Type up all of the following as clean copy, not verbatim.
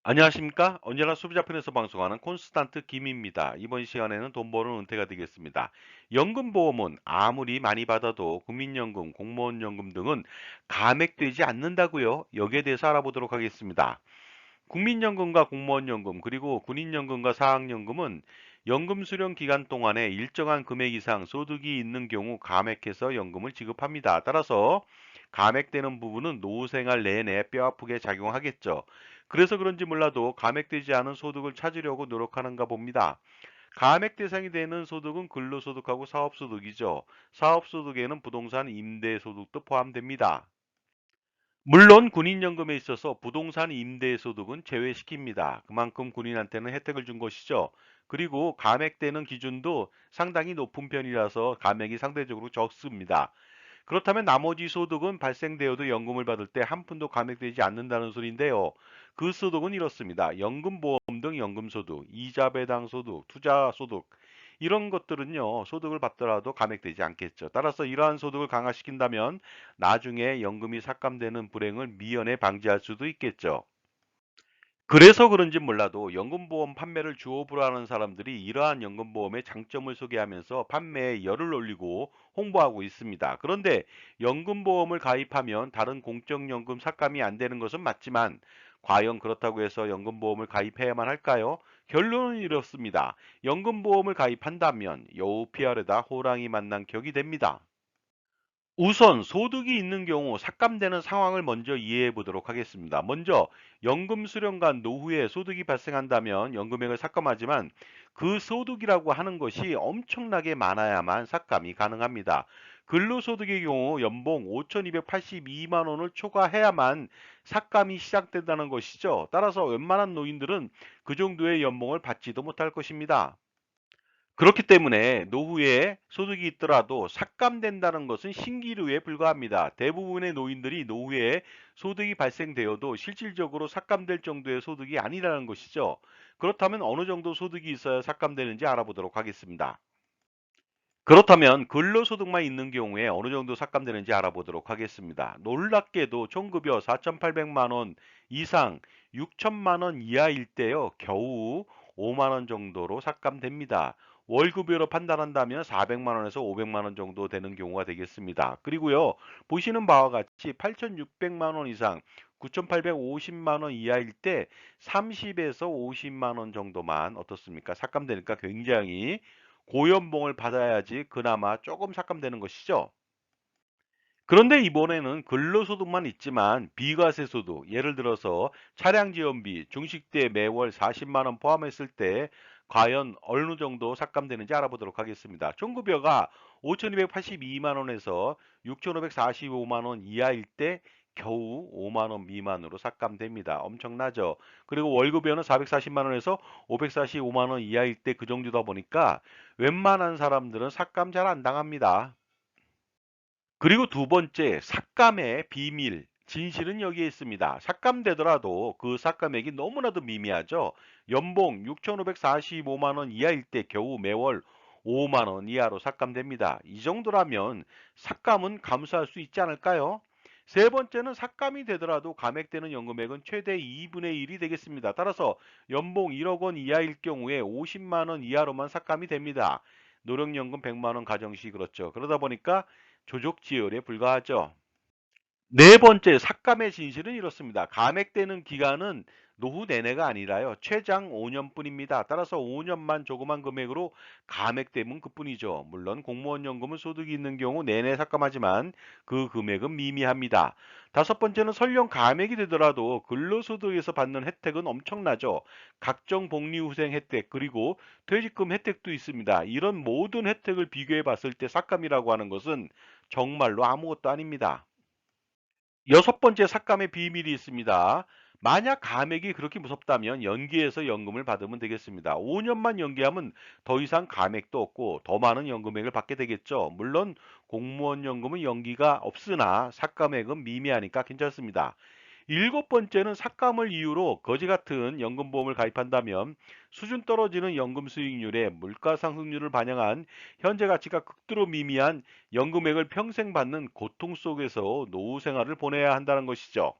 안녕하십니까? 언제나 수비자편에서 방송하는 콘스탄트 김입니다. 이번 시간에는 돈 버는 은퇴가 되겠습니다. 연금보험은 아무리 많이 받아도 국민연금, 공무원연금 등은 감액되지 않는다고요. 여기에 대해서 알아보도록 하겠습니다. 국민연금과 공무원연금 그리고 군인연금과 사학연금은 연금 수령 기간 동안에 일정한 금액 이상 소득이 있는 경우 감액해서 연금을 지급합니다. 따라서 감액되는 부분은 노후 생활 내내 뼈아프게 작용하겠죠. 그래서 그런지 몰라도 감액되지 않은 소득을 찾으려고 노력하는가 봅니다. 감액 대상이 되는 소득은 근로소득하고 사업소득이죠. 사업소득에는 부동산 임대소득도 포함됩니다. 물론 군인연금에 있어서 부동산 임대소득은 제외시킵니다. 그만큼 군인한테는 혜택을 준 것이죠. 그리고 감액되는 기준도 상당히 높은 편이라서 감액이 상대적으로 적습니다. 그렇다면 나머지 소득은 발생되어도 연금을 받을 때 한 푼도 감액되지 않는다는 소리인데요. 그 소득은 이렇습니다. 연금보험 등 연금소득, 이자 배당 소득, 투자 소득 이런 것들은요. 소득을 받더라도 감액되지 않겠죠. 따라서 이러한 소득을 강화시킨다면 나중에 연금이 삭감되는 불행을 미연에 방지할 수도 있겠죠. 그래서 그런지 몰라도 연금보험 판매를 주업으로 하는 사람들이 이러한 연금보험의 장점을 소개하면서 판매에 열을 올리고 홍보하고 있습니다. 그런데 연금보험을 가입하면 다른 공적연금 삭감이 안 되는 것은 맞지만 과연 그렇다고 해서 연금보험을 가입해야만 할까요? 결론은 이렇습니다. 연금보험을 가입한다면 여우 피하려다 호랑이 만난 격이 됩니다. 우선 소득이 있는 경우 삭감되는 상황을 먼저 이해해 보도록 하겠습니다. 먼저 연금 수령과 노후에 소득이 발생한다면 연금액을 삭감하지만 그 소득이라고 하는 것이 엄청나게 많아야만 삭감이 가능합니다. 근로소득의 경우 연봉 5,282만 원을 초과해야만 삭감이 시작된다는 것이죠. 따라서 웬만한 노인들은 그 정도의 연봉을 받지도 못할 것입니다. 그렇기 때문에 노후에 소득이 있더라도 삭감된다는 것은 신기루에 불과합니다. 대부분의 노인들이 노후에 소득이 발생되어도 실질적으로 삭감될 정도의 소득이 아니라는 것이죠. 그렇다면 어느 정도 소득이 있어야 삭감되는지 알아보도록 하겠습니다. 그렇다면 근로소득만 있는 경우에 어느 정도 삭감되는지 알아보도록 하겠습니다. 놀랍게도 총급여 4,800만 원 이상 6천만 원 이하일 때요. 겨우 5만 원 정도로 삭감됩니다. 월급여로 판단한다면 400만 원에서 500만 원 정도 되는 경우가 되겠습니다. 그리고요. 보시는 바와 같이 8,600만 원 이상 9,850만 원 이하일 때 30에서 50만 원 정도만 어떻습니까? 삭감되니까 굉장히 고연봉을 받아야지 그나마 조금 삭감되는 것이죠. 그런데 이번에는 근로소득만 있지만 비과세소득, 예를 들어서 차량지원비, 중식대 매월 40만 원 포함했을 때 과연 어느 정도 삭감되는지 알아보도록 하겠습니다. 총급여가 5,282만 원에서 6,545만 원 이하일 때 겨우 5만 원 미만으로 삭감됩니다. 엄청나죠? 그리고 월급여는 440만 원에서 545만 원 이하일 때 그 정도다 보니까 웬만한 사람들은 삭감 잘 안 당합니다. 그리고 두 번째, 삭감의 비밀. 진실은 여기에 있습니다. 삭감되더라도 그 삭감액이 너무나도 미미하죠. 연봉 6,545만 원 이하일 때 겨우 매월 5만 원 이하로 삭감됩니다. 이 정도라면 삭감은 감수할 수 있지 않을까요? 세 번째는 삭감이 되더라도 감액되는 연금액은 최대 2분의 1이 되겠습니다. 따라서 연봉 1억 원 이하일 경우에 50만 원 이하로만 삭감이 됩니다. 노령연금 100만 원 가정시 그렇죠. 그러다 보니까 조족지혈에 불과하죠. 네 번째 삭감의 진실은 이렇습니다. 감액되는 기간은 노후 내내가 아니라요. 최장 5년뿐입니다. 따라서 5년만 조그만 금액으로 감액되면 그뿐이죠. 물론 공무원 연금은 소득이 있는 경우 내내 삭감하지만 그 금액은 미미합니다. 다섯 번째는 설령 감액이 되더라도 근로소득에서 받는 혜택은 엄청나죠. 각종 복리후생 혜택 그리고 퇴직금 혜택도 있습니다. 이런 모든 혜택을 비교해 봤을 때 삭감이라고 하는 것은 정말로 아무것도 아닙니다. 여섯 번째 삭감의 비밀이 있습니다. 만약 감액이 그렇게 무섭다면 연기해서 연금을 받으면 되겠습니다. 5년만 연기하면 더 이상 감액도 없고 더 많은 연금액을 받게 되겠죠. 물론 공무원 연금은 연기가 없으나 삭감액은 미미하니까 괜찮습니다. 일곱 번째는 삭감을 이유로 거지 같은 연금보험을 가입한다면 수준 떨어지는 연금 수익률에 물가 상승률을 반영한 현재 가치가 극도로 미미한 연금액을 평생 받는 고통 속에서 노후 생활을 보내야 한다는 것이죠.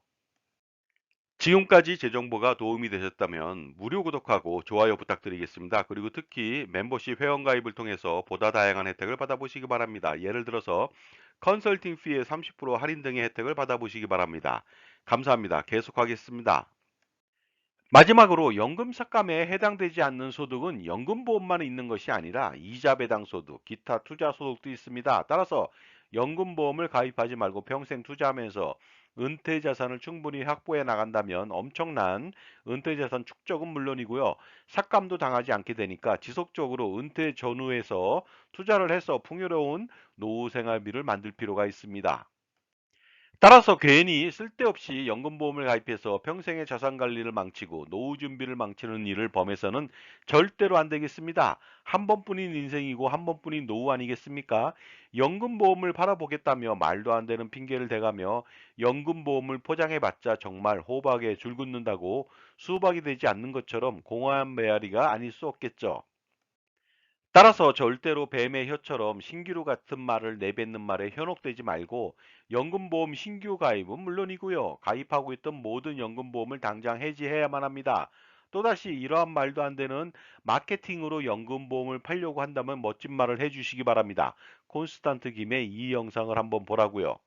지금까지 제 정보가 도움이 되셨다면 무료 구독하고 좋아요 부탁드리겠습니다. 그리고 특히 멤버십 회원가입을 통해서 보다 다양한 혜택을 받아보시기 바랍니다. 예를 들어서 컨설팅 피의 30% 할인 등의 혜택을 받아보시기 바랍니다. 감사합니다. 계속하겠습니다. 마지막으로 연금 삭감에 해당되지 않는 소득은 연금보험만 있는 것이 아니라 이자 배당 소득, 기타 투자 소득도 있습니다. 따라서 연금보험을 가입하지 말고 평생 투자하면서 은퇴 자산을 충분히 확보해 나간다면 엄청난 은퇴 자산 축적은 물론이고요. 삭감도 당하지 않게 되니까 지속적으로 은퇴 전후에서 투자를 해서 풍요로운 노후 생활비를 만들 필요가 있습니다. 따라서 괜히 쓸데없이 연금보험을 가입해서 평생의 자산 관리를 망치고 노후 준비를 망치는 일을 범해서는 절대로 안 되겠습니다. 한 번뿐인 인생이고 한 번뿐인 노후 아니겠습니까? 연금보험을 팔아보겠다며 말도 안 되는 핑계를 대가며 연금보험을 포장해봤자 정말 호박에 줄 긋는다고 수박이 되지 않는 것처럼 공허한 메아리가 아닐 수 없겠죠. 따라서 절대로 뱀의 혀처럼 신기루 같은 말을 내뱉는 말에 현혹되지 말고 연금보험 신규 가입은 물론이고요. 가입하고 있던 모든 연금보험을 당장 해지해야만 합니다. 또다시 이러한 말도 안 되는 마케팅으로 연금보험을 팔려고 한다면 멋진 말을 해주시기 바랍니다. 콘스탄트 김의 이 영상을 한번 보라고요.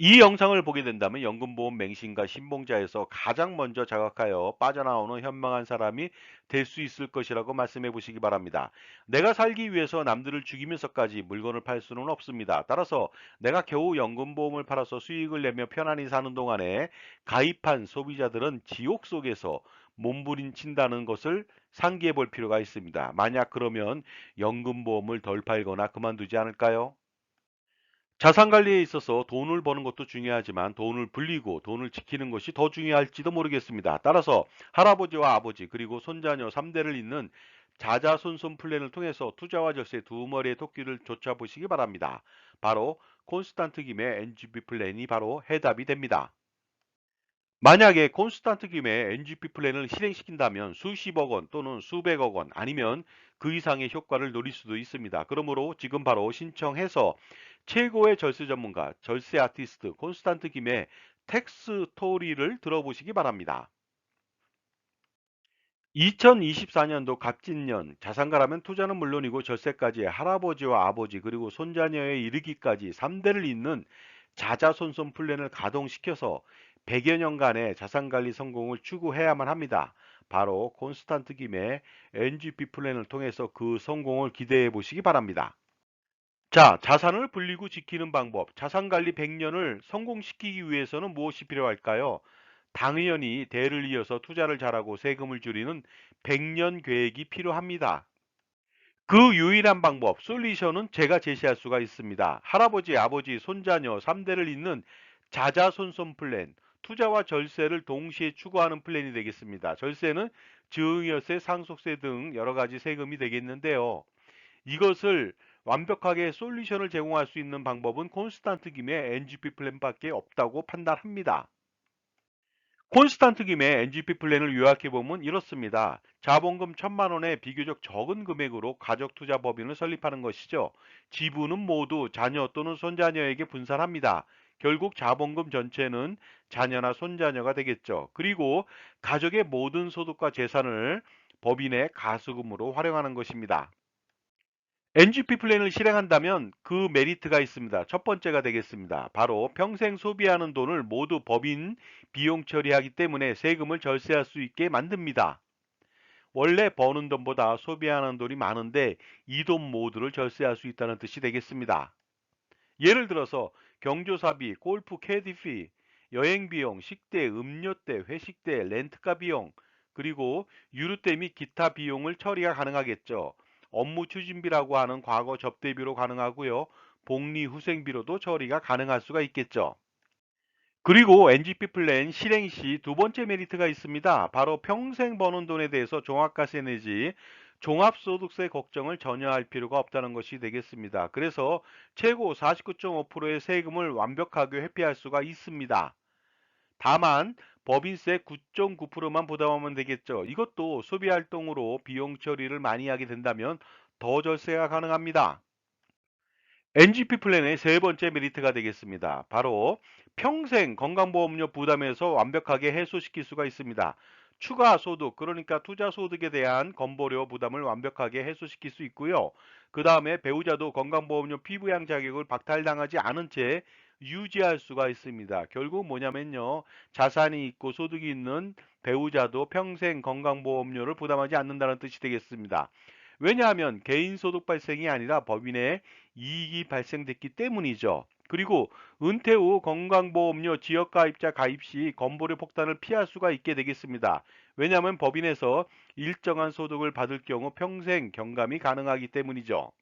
이 영상을 보게 된다면 연금보험 맹신과 신봉자에서 가장 먼저 자각하여 빠져나오는 현명한 사람이 될 수 있을 것이라고 말씀해 보시기 바랍니다. 내가 살기 위해서 남들을 죽이면서까지 물건을 팔 수는 없습니다. 따라서 내가 겨우 연금보험을 팔아서 수익을 내며 편안히 사는 동안에 가입한 소비자들은 지옥 속에서 몸부림친다는 것을 상기해 볼 필요가 있습니다. 만약 그러면 연금보험을 덜 팔거나 그만두지 않을까요? 자산 관리에 있어서 돈을 버는 것도 중요하지만 돈을 불리고 돈을 지키는 것이 더 중요할지도 모르겠습니다. 따라서 할아버지와 아버지 그리고 손자녀 3대를 잇는 자자손손 플랜을 통해서 투자와 절세 두 머리의 토끼를 쫓아보시기 바랍니다. 바로 콘스탄트 김의 NGP 플랜이 바로 해답이 됩니다. 만약에 콘스탄트 김의 NGP 플랜을 실행시킨다면 수십억 원 또는 수백억 원 아니면 그 이상의 효과를 노릴 수도 있습니다. 그러므로 지금 바로 신청해서 최고의 절세 전문가, 절세 아티스트 콘스탄트 김의 텍스 토리를 들어보시기 바랍니다. 2024년도 갑진년 자산가라면 투자는 물론이고 절세까지 할아버지와 아버지 그리고 손자녀에 이르기까지 3대를 잇는 자자손손 플랜을 가동시켜서 100여 년간의 자산관리 성공을 추구해야만 합니다. 바로 콘스탄트 김의 NGP 플랜을 통해서 그 성공을 기대해 보시기 바랍니다. 자, 자산을 불리고 지키는 방법. 자산관리 100년을 성공시키기 위해서는 무엇이 필요할까요? 당연히 대를 이어서 투자를 잘하고 세금을 줄이는 100년 계획이 필요합니다. 그 유일한 방법, 솔루션은 제가 제시할 수가 있습니다. 할아버지, 아버지, 손자녀 3대를 잇는 자자손손 플랜, 투자와 절세를 동시에 추구하는 플랜이 되겠습니다. 절세는 증여세, 상속세 등 여러 가지 세금이 되겠는데요. 이것을 완벽하게 솔루션을 제공할 수 있는 방법은 콘스탄트 김의 NGP 플랜밖에 없다고 판단합니다. 콘스탄트 김의 NGP 플랜을 요약해 보면 이렇습니다. 자본금 1,000만 원의 비교적 적은 금액으로 가족 투자 법인을 설립하는 것이죠. 지분은 모두 자녀 또는 손자녀에게 분산합니다. 결국 자본금 전체는 자녀나 손자녀가 되겠죠. 그리고 가족의 모든 소득과 재산을 법인의 가수금으로 활용하는 것입니다. NGP 플랜을 실행한다면 그 메리트가 있습니다. 첫 번째가 되겠습니다. 바로 평생 소비하는 돈을 모두 법인 비용 처리하기 때문에 세금을 절세할 수 있게 만듭니다. 원래 버는 돈보다 소비하는 돈이 많은데 이 돈 모두를 절세할 수 있다는 뜻이 되겠습니다. 예를 들어서 경조사비, 골프 캐디피, 여행비용, 식대, 음료대, 회식대, 렌트카 비용, 그리고 유류대 및 기타 비용을 처리가 가능하겠죠. 업무 추진비라고 하는 과거 접대비로 가능하고요. 복리 후생비로도 처리가 가능할 수가 있겠죠. 그리고 NGP 플랜 실행 시 두 번째 메리트가 있습니다. 바로 평생 버는 돈에 대해서 종합과세 내지 종합소득세 걱정을 전혀 할 필요가 없다는 것이 되겠습니다. 그래서 최고 49.5%의 세금을 완벽하게 회피할 수가 있습니다. 다만 법인세 9.9%만 부담하면 되겠죠. 이것도 소비활동으로 비용 처리를 많이 하게 된다면 더 절세가 가능합니다. NGP 플랜의 세 번째 메리트가 되겠습니다. 바로 평생 건강보험료 부담에서 완벽하게 해소시킬 수가 있습니다. 추가 소득, 그러니까 투자 소득에 대한 건보료 부담을 완벽하게 해소시킬 수 있고요. 그 다음에 배우자도 건강보험료 피부양 자격을 박탈당하지 않은 채 유지할 수가 있습니다. 결국 뭐냐면요. 자산이 있고 소득이 있는 배우자도 평생 건강보험료를 부담하지 않는다는 뜻이 되겠습니다. 왜냐하면 개인소득 발생이 아니라 법인의 이익이 발생됐기 때문이죠. 그리고 은퇴 후 건강보험료 지역가입자 가입 시 건보료 폭탄을 피할 수가 있게 되겠습니다. 왜냐하면 법인에서 일정한 소득을 받을 경우 평생 경감이 가능하기 때문이죠.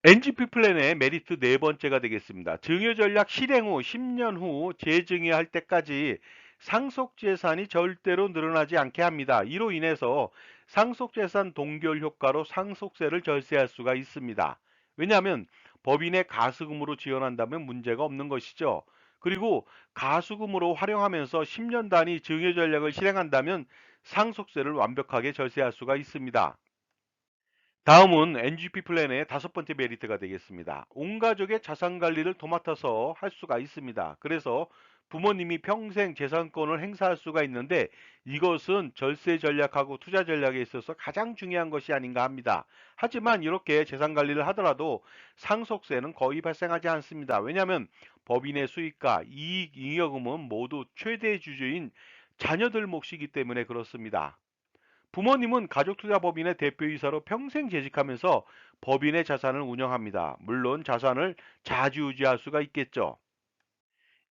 NGP 플랜의 메리트 네 번째가 되겠습니다. 증여 전략 실행 후 10년 후 재증여할 때까지 상속 재산이 절대로 늘어나지 않게 합니다. 이로 인해서 상속 재산 동결 효과로 상속세를 절세할 수가 있습니다. 왜냐하면 법인의 가수금으로 지원한다면 문제가 없는 것이죠. 그리고 가수금으로 활용하면서 10년 단위 증여 전략을 실행한다면 상속세를 완벽하게 절세할 수가 있습니다. 다음은 NGP 플랜의 다섯 번째 메리트가 되겠습니다. 온 가족의 자산 관리를 도맡아서 할 수가 있습니다. 그래서 부모님이 평생 재산권을 행사할 수가 있는데 이것은 절세 전략하고 투자 전략에 있어서 가장 중요한 것이 아닌가 합니다. 하지만 이렇게 재산 관리를 하더라도 상속세는 거의 발생하지 않습니다. 왜냐하면 법인의 수익과 이익 잉여금은 모두 최대 주주인 자녀들 몫이기 때문에 그렇습니다. 부모님은 가족투자법인의 대표이사로 평생 재직하면서 법인의 자산을 운영합니다. 물론 자산을 자주유지할 수가 있겠죠.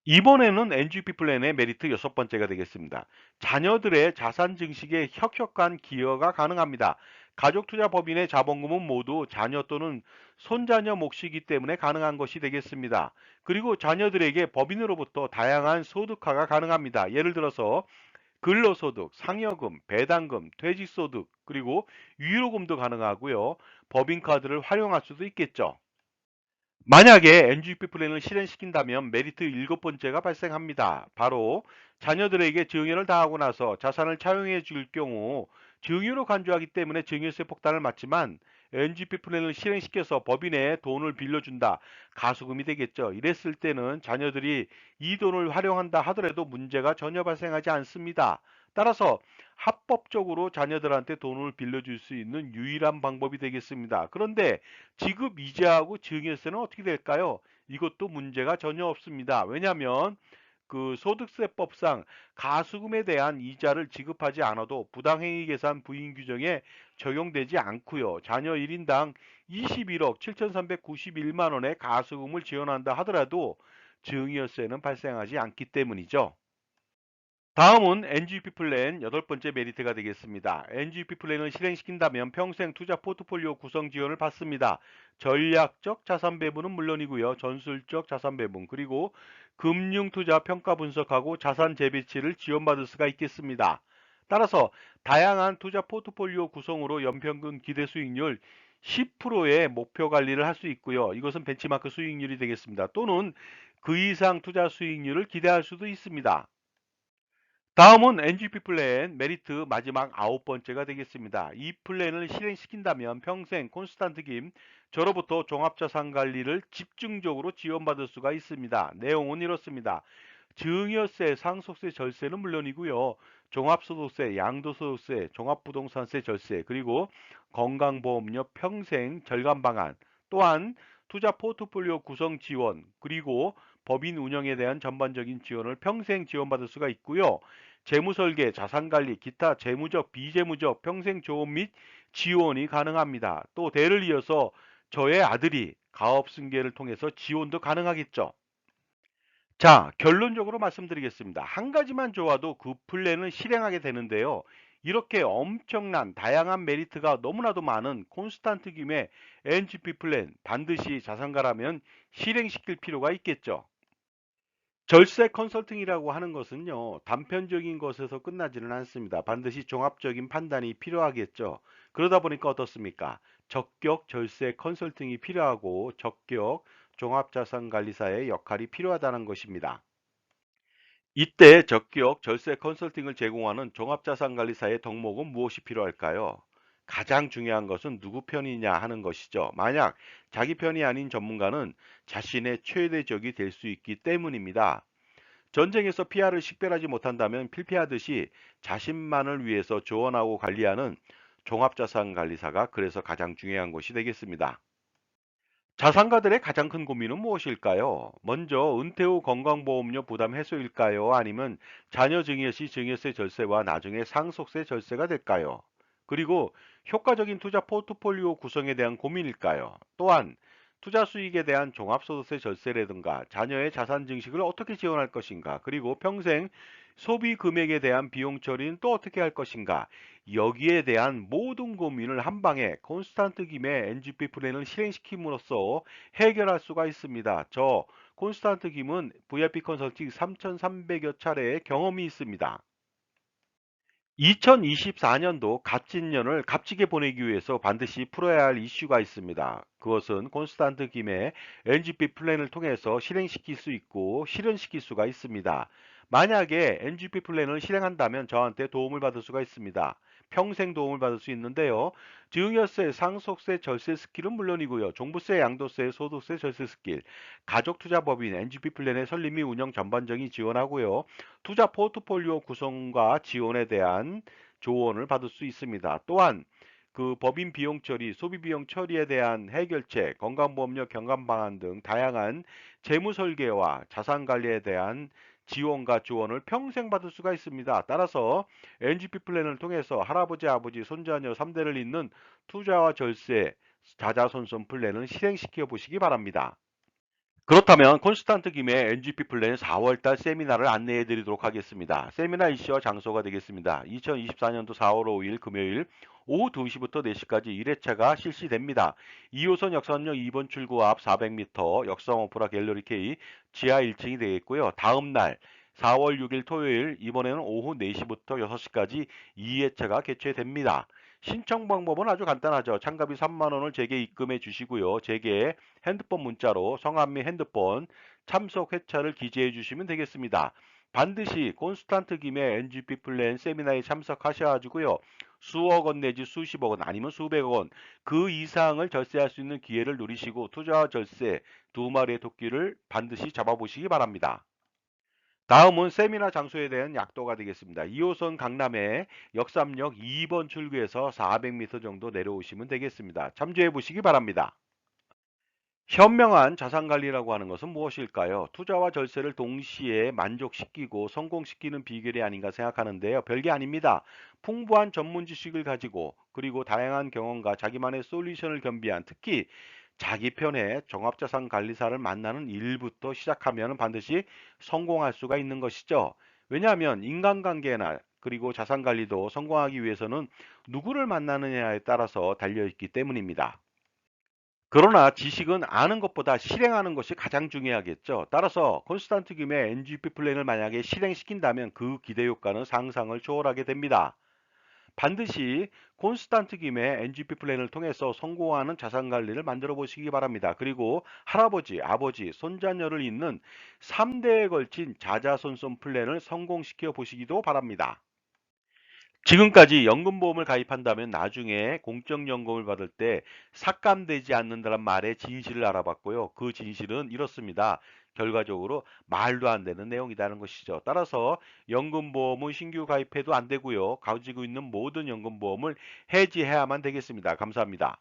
이번에는 NGP 플랜의 메리트 여섯 번째가 되겠습니다. 자녀들의 자산 증식에 혁혁한 기여가 가능합니다. 가족투자법인의 자본금은 모두 자녀 또는 손자녀 몫이기 때문에 가능한 것이 되겠습니다. 그리고 자녀들에게 법인으로부터 다양한 소득화가 가능합니다. 예를 들어서 근로소득, 상여금, 배당금, 퇴직소득, 그리고 유로금도 가능하고요. 법인카드를 활용할 수도 있겠죠. 만약에 NGP 플랜을 실행시킨다면 메리트 일곱 번째가 발생합니다. 바로 자녀들에게 증여를 다하고 나서 자산을 차용해 줄 경우 증여로 간주하기 때문에 증여세 폭탄을 맞지만 NGP 플랜을 실행시켜서 법인에 돈을 빌려준다. 가수금이 되겠죠. 이랬을 때는 자녀들이 이 돈을 활용한다 하더라도 문제가 전혀 발생하지 않습니다. 따라서 합법적으로 자녀들한테 돈을 빌려줄 수 있는 유일한 방법이 되겠습니다. 그런데 지급 이자하고 증여세는 어떻게 될까요? 이것도 문제가 전혀 없습니다. 왜냐하면 그 소득세법상 가수금에 대한 이자를 지급하지 않아도 부당행위 계산 부인 규정에 적용되지 않고요. 자녀 1인당 21억 7,391만 원의 가수금을 지원한다 하더라도 증여세는 발생하지 않기 때문이죠. 다음은 NGP 플랜 여덟 번째 메리트가 되겠습니다. NGP 플랜을 실행시킨다면 평생 투자 포트폴리오 구성 지원을 받습니다. 전략적 자산 배분은 물론이고요. 전술적 자산 배분 그리고 금융 투자 평가 분석하고 자산 재배치를 지원받을 수가 있겠습니다. 따라서 다양한 투자 포트폴리오 구성으로 연평균 기대 수익률 10%의 목표 관리를 할 수 있고요. 이것은 벤치마크 수익률이 되겠습니다. 또는 그 이상 투자 수익률을 기대할 수도 있습니다. 다음은 NGP 플랜 메리트 마지막 아홉 번째가 되겠습니다. 이 플랜을 실행시킨다면 평생 콘스탄트 김 저로부터 종합자산 관리를 집중적으로 지원받을 수가 있습니다. 내용은 이렇습니다. 증여세, 상속세, 절세는 물론이고요. 종합소득세, 양도소득세, 종합부동산세 절세, 그리고 건강보험료 평생 절감 방안, 또한 투자 포트폴리오 구성 지원, 그리고 법인 운영에 대한 전반적인 지원을 평생 지원받을 수가 있고요. 재무설계, 자산관리, 기타 재무적, 비재무적 평생 조언 및 지원이 가능합니다. 또 대를 이어서 저의 아들이 가업승계를 통해서 지원도 가능하겠죠. 자, 결론적으로 말씀드리겠습니다. 한 가지만 좋아도 그 플랜을 실행하게 되는데요. 이렇게 엄청난 다양한 메리트가 너무나도 많은 콘스탄트 김의 NGP 플랜 반드시 자산가라면 실행시킬 필요가 있겠죠. 절세 컨설팅이라고 하는 것은요, 단편적인 것에서 끝나지는 않습니다. 반드시 종합적인 판단이 필요하겠죠. 그러다 보니까 어떻습니까? 적격 절세 컨설팅이 필요하고 적격 종합자산관리사의 역할이 필요하다는 것입니다. 이때 적격 절세 컨설팅을 제공하는 종합자산관리사의 덕목은 무엇이 필요할까요? 가장 중요한 것은 누구 편이냐 하는 것이죠. 만약 자기 편이 아닌 전문가는 자신의 최대적이 될 수 있기 때문입니다. 전쟁에서 피해를 식별하지 못한다면 필피하듯이 자신만을 위해서 조언하고 관리하는 종합자산관리사가 그래서 가장 중요한 것이 되겠습니다. 자산가들의 가장 큰 고민은 무엇일까요? 먼저 은퇴 후 건강보험료 부담 해소일까요? 아니면 자녀 증여 시 증여세 절세와 나중에 상속세 절세가 될까요? 그리고 효과적인 투자 포트폴리오 구성에 대한 고민일까요? 또한 투자 수익에 대한 종합소득세 절세라든가 자녀의 자산 증식을 어떻게 지원할 것인가? 그리고 평생 소비 금액에 대한 비용 처리는 또 어떻게 할 것인가? 여기에 대한 모든 고민을 한 방에 콘스탄트 김의 NGP 플랜을 실행시킴으로써 해결할 수가 있습니다. 저 콘스탄트 김은 VIP 컨설팅 3,300여 차례의 경험이 있습니다. 2024년도 갑진년을 값지게 보내기 위해서 반드시 풀어야 할 이슈가 있습니다. 그것은 콘스탄트 김의 NGP 플랜을 통해서 실행시킬 수 있고 실현시킬 수가 있습니다. 만약에 NGP 플랜을 실행한다면 저한테 도움을 받을 수가 있습니다. 평생 도움을 받을 수 있는데요. 증여세, 상속세, 절세 스킬은 물론이고요. 종부세, 양도세, 소득세, 절세 스킬, 가족투자법인 NGP 플랜의 설립 및 운영 전반적인 지원하고요. 투자 포트폴리오 구성과 지원에 대한 조언을 받을 수 있습니다. 또한 그 법인 비용 처리, 소비 비용 처리에 대한 해결책, 건강보험료 경감 방안 등 다양한 재무 설계와 자산 관리에 대한 지원과 조언을 평생 받을 수가 있습니다. 따라서 NGP 플랜을 통해서 할아버지, 아버지, 손자녀 3대를 잇는 투자와 절세, 자자손손 플랜을 실행시켜 보시기 바랍니다. 그렇다면 콘스탄트 김의 NGP 플랜 4월달 세미나를 안내해 드리도록 하겠습니다. 세미나 일시와 장소가 되겠습니다. 2024년도 4월 5일 금요일 오후 2시부터 4시까지 1회차가 실시됩니다. 2호선 역삼역 2번 출구 앞 400m 역삼 오프라 갤러리 K 지하 1층이 되겠고요. 다음 날 4월 6일 토요일 이번에는 오후 4시부터 6시까지 2회차가 개최됩니다. 신청 방법은 아주 간단하죠. 참가비 3만 원을 제게 입금해 주시고요. 제게 핸드폰 문자로 성함 및 핸드폰 참석 회차를 기재해 주시면 되겠습니다. 반드시 콘스탄트 김의 NGP 플랜 세미나에 참석하셔 가지고요. 수억 원 내지 수십억 원 아니면 수백억 원 그 이상을 절세할 수 있는 기회를 누리시고 투자와 절세 두 마리의 토끼를 반드시 잡아보시기 바랍니다. 다음은 세미나 장소에 대한 약도가 되겠습니다. 2호선 강남에 역삼역 2번 출구에서 400m 정도 내려오시면 되겠습니다. 참조해 보시기 바랍니다. 현명한 자산관리라고 하는 것은 무엇일까요? 투자와 절세를 동시에 만족시키고 성공시키는 비결이 아닌가 생각하는데요. 별게 아닙니다. 풍부한 전문 지식을 가지고 그리고 다양한 경험과 자기만의 솔루션을 겸비한 특히 자기 편의 종합자산관리사를 만나는 일부터 시작하면 반드시 성공할 수가 있는 것이죠. 왜냐하면 인간관계나 그리고 자산관리도 성공하기 위해서는 누구를 만나느냐에 따라서 달려있기 때문입니다. 그러나 지식은 아는 것보다 실행하는 것이 가장 중요하겠죠. 따라서 콘스탄트 김의 NGP 플랜을 만약에 실행시킨다면 그 기대 효과는 상상을 초월하게 됩니다. 반드시 콘스탄트 김의 NGP 플랜을 통해서 성공하는 자산 관리를 만들어 보시기 바랍니다. 그리고 할아버지, 아버지, 손자녀를 잇는 3대에 걸친 자자손손 플랜을 성공시켜 보시기도 바랍니다. 지금까지 연금보험을 가입한다면 나중에 공적연금을 받을 때 삭감되지 않는다는 말의 진실을 알아봤고요. 그 진실은 이렇습니다. 결과적으로 말도 안 되는 내용이라는 것이죠. 따라서 연금보험은 신규 가입해도 안 되고요. 가지고 있는 모든 연금보험을 해지해야만 되겠습니다. 감사합니다.